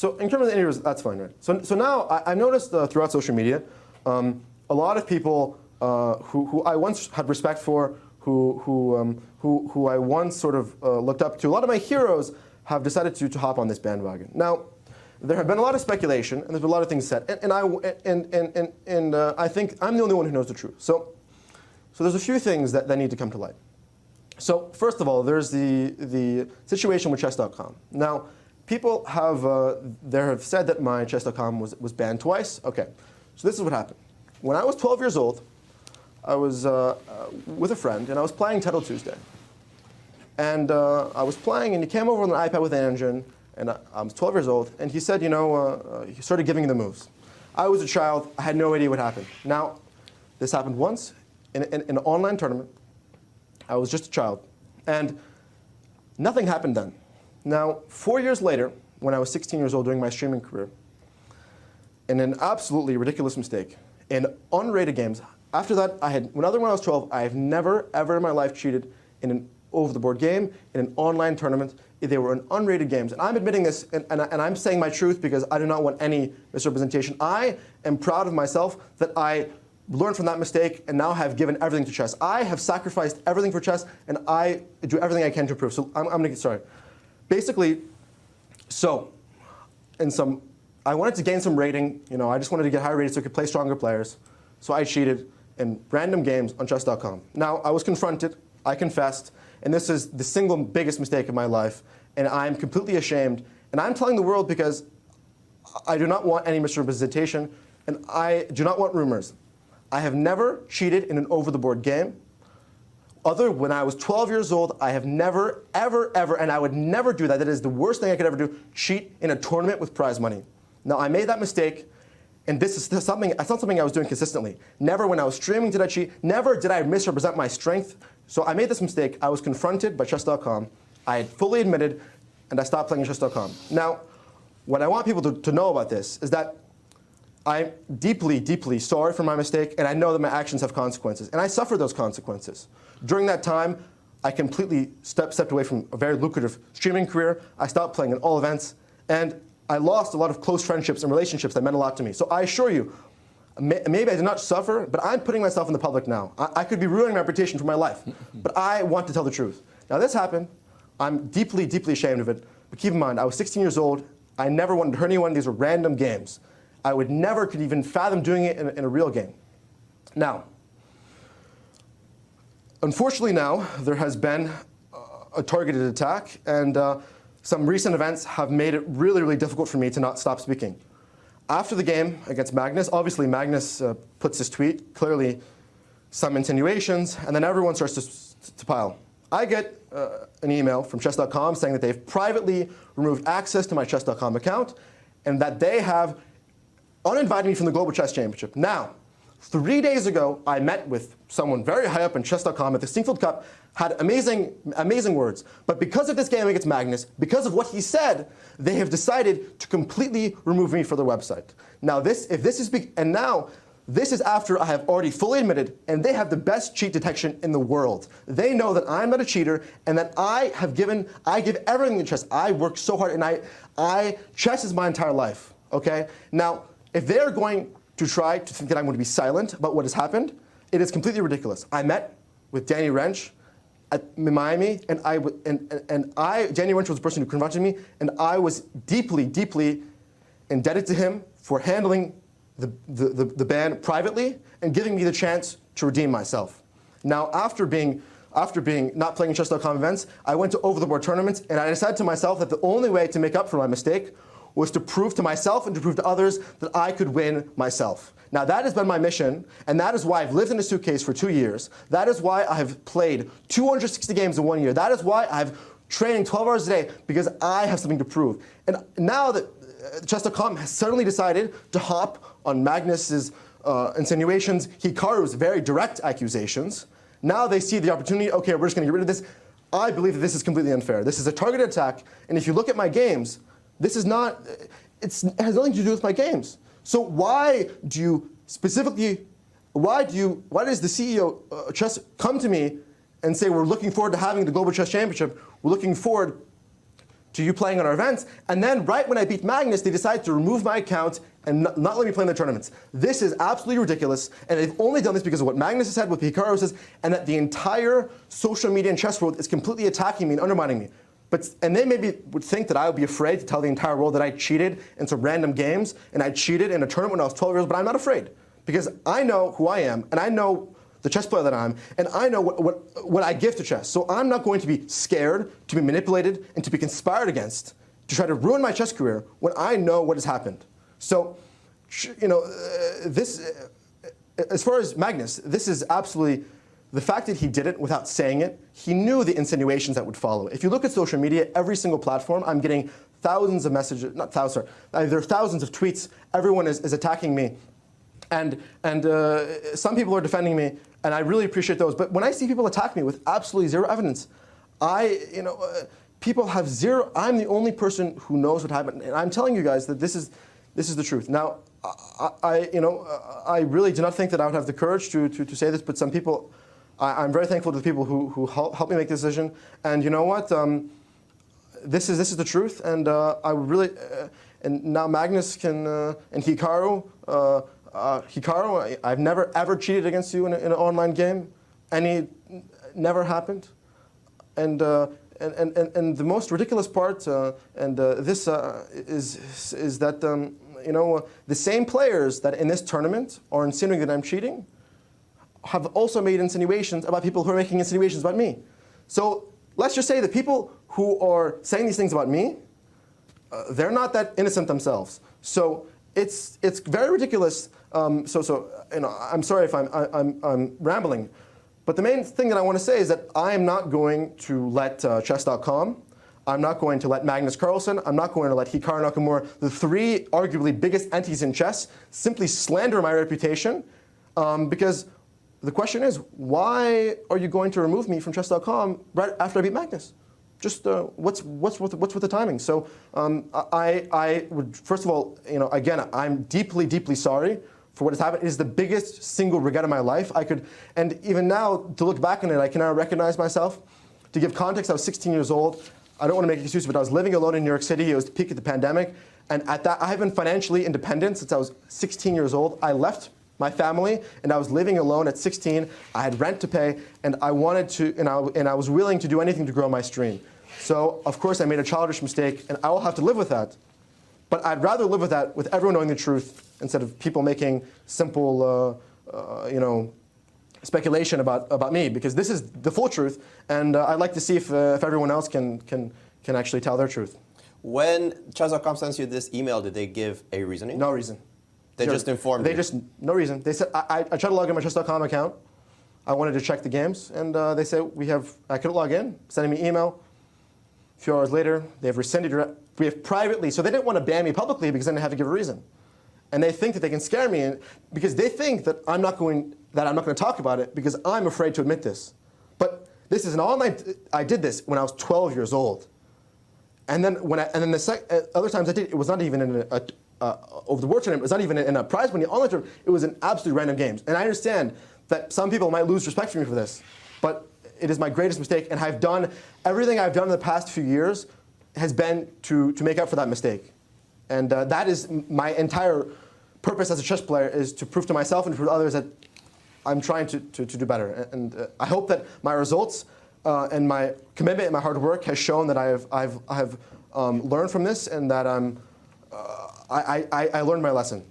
So in terms of the interviews, that's fine, right? So now I noticed throughout social media, a lot of people who I once had respect for, who I once sort of looked up to, a lot of my heroes have decided to hop on this bandwagon. Now, there have been a lot of speculation, and there's been a lot of things said, and I think I'm the only one who knows the truth. So there's a few things that need to come to light. So first of all, there's the situation with chess.com. Now, people have said that my chess.com was banned twice. Okay, so this is what happened. When I was 12 years old, I was with a friend, and I was playing Title Tuesday. And I was playing, and he came over on an iPad with an engine, and I was 12 years old, and he said, you know, he started giving me the moves. I was a child. I had no idea what happened. Now, this happened once in an online tournament. I was just a child, and nothing happened then. Now, 4 years later, when I was 16 years old doing my streaming career, in an absolutely ridiculous mistake, in unrated games, after that, when I was 12, I have never, ever in my life cheated in an over-the-board game, in an online tournament. They were in unrated games. And I'm admitting this, and I'm saying my truth because I do not want any misrepresentation. I am proud of myself that I learned from that mistake and now have given everything to chess. I have sacrificed everything for chess, and I do everything I can to improve. So I'm going to get started. Basically, I wanted to gain some rating. You know, I just wanted to get higher rated so I could play stronger players. So I cheated in random games on chess.com. Now, I was confronted. I confessed. And this is the single biggest mistake of my life. And I'm completely ashamed. And I'm telling the world because I do not want any misrepresentation. And I do not want rumors. I have never cheated in an over-the-board game. When I was 12 years old, I have never, ever, ever, and I would never do that. That is the worst thing I could ever do, cheat in a tournament with prize money. Now, I made that mistake, and this is something, it's not something I was doing consistently. Never when I was streaming did I cheat. Never did I misrepresent my strength. So I made this mistake. I was confronted by chess.com. I had fully admitted, and I stopped playing chess.com. Now, what I want people to know about this is that I'm deeply, deeply sorry for my mistake, and I know that my actions have consequences, and I suffered those consequences. During that time, I completely stepped away from a very lucrative streaming career. I stopped playing in all events, and I lost a lot of close friendships and relationships that meant a lot to me. So I assure you, maybe I did not suffer, but I'm putting myself in the public now. I could be ruining my reputation for my life, but I want to tell the truth. Now this happened. I'm deeply, deeply ashamed of it, but keep in mind, I was 16 years old. I never wanted to hurt anyone. These were random games. I would never could even fathom doing it in a real game. Now, unfortunately now, there has been a targeted attack, and some recent events have made it really, really difficult for me to not stop speaking. After the game against Magnus, obviously Magnus puts this tweet, clearly some insinuations, and then everyone starts to pile. I get an email from chess.com saying that they've privately removed access to my chess.com account, and that they have uninvited me from the Global Chess Championship. Now, 3 days ago, I met with someone very high up in chess.com at the Stingfield Cup, had amazing, amazing words. But because of this game against Magnus, because of what he said, they have decided to completely remove me from their website. Now, this is after I have already fully admitted, and they have the best cheat detection in the world. They know that I'm not a cheater, and that I give everything to chess. I work so hard, and chess is my entire life, okay? Now, if they're going to try to think that I'm going to be silent about what has happened, it is completely ridiculous. I met with Danny Wrench at Miami, and Danny Wrench was the person who confronted me, and I was deeply, deeply indebted to him for handling the ban privately and giving me the chance to redeem myself. Now, after not playing in chess.com events, I went to over-the-board tournaments, and I decided to myself that the only way to make up for my mistake was to prove to myself and to prove to others that I could win myself. Now that has been my mission, and that is why I've lived in a suitcase for 2 years. That is why I have played 260 games in 1 year. That is why I've trained 12 hours a day, because I have something to prove. And now that chess.com has suddenly decided to hop on Magnus's insinuations, Hikaru's very direct accusations, now they see the opportunity, okay, we're just going to get rid of this. I believe that this is completely unfair. This is a targeted attack, and if you look at my games, this is not, it has nothing to do with my games. So why do you specifically, why does the CEO of chess come to me and say we're looking forward to having the Global Chess Championship, we're looking forward to you playing on our events. And then right when I beat Magnus, they decided to remove my account and not let me play in the tournaments. This is absolutely ridiculous. And they've only done this because of what Magnus has said, what Hikaru says, and that the entire social media and chess world is completely attacking me and undermining me. And they maybe would think that I would be afraid to tell the entire world that I cheated in some random games and I cheated in a tournament when I was 12 years old, but I'm not afraid. Because I know who I am, and I know the chess player that I am, and I know what I give to chess. So I'm not going to be scared, to be manipulated, and to be conspired against to try to ruin my chess career when I know what has happened. So, as far as Magnus, this is absolutely, the fact that he did it without saying it, he knew the insinuations that would follow. If you look at social media, every single platform, I'm getting thousands of messages, not thousands, sorry, there are thousands of tweets. Everyone is attacking me. And some people are defending me, and I really appreciate those. But when I see people attack me with absolutely zero evidence, people have zero. I'm the only person who knows what happened, and I'm telling you guys that this is the truth. Now, I really do not think that I would have the courage to say this, but some people, I'm very thankful to the people who helped me make the decision. And you know what? This is the truth, and I would really. And now Magnus can and Hikaru. Hikaru, I've never ever cheated against you in an online game. Never happened. And the most ridiculous part, this is that the same players that in this tournament are insinuating that I'm cheating have also made insinuations about people who are making insinuations about me. So let's just say the people who are saying these things about me, they're not that innocent themselves. So it's very ridiculous. I'm sorry if I'm rambling, but the main thing that I want to say is that I am not going to let chess.com, I'm not going to let Magnus Carlsen, I'm not going to let Hikaru Nakamura, the three arguably biggest entities in chess, simply slander my reputation, because the question is, why are you going to remove me from chess.com right after I beat Magnus? Just what's with the timing? So I would, first of all, again, I'm deeply, deeply sorry for what has happened. It is the biggest single regret of my life. And even now, to look back on it, I can now recognize myself. To give context, I was 16 years old. I don't want to make excuses, but I was living alone in New York City. It was the peak of the pandemic. And at that, I have been financially independent since I was 16 years old. I left my family, and I was living alone at 16. I had rent to pay, and I wanted to, and I was willing to do anything to grow my stream. So, of course, I made a childish mistake, and I will have to live with that. But I'd rather live with that with everyone knowing the truth instead of people making simple, speculation about me, because this is the full truth, and I'd like to see if everyone else can actually tell their truth. When chess.com sends you this email, did they give a reasoning? No reason. They just informed you? No reason. They said, I tried to log in my chess.com account. I wanted to check the games, and they said, I couldn't log in, sending me email. A few hours later, they have rescinded. We have privately, so they didn't want to ban me publicly because then they have to give a reason. And they think that they can scare me because they think that I'm not going to talk about it because I'm afraid to admit this. But this is an online. I did this when I was 12 years old, and then other times I did it was not even in over the World Tournament. It was not even in a prize money online tournament. It was in absolutely random games. And I understand that some people might lose respect for me for this, but it is my greatest mistake, and everything I've done in the past few years has been to make up for that mistake. And that is my entire purpose as a chess player, is to prove to myself and to prove to others that I'm trying to do better. And I hope that my results and my commitment and my hard work has shown that I have learned from this, and that I learned my lesson.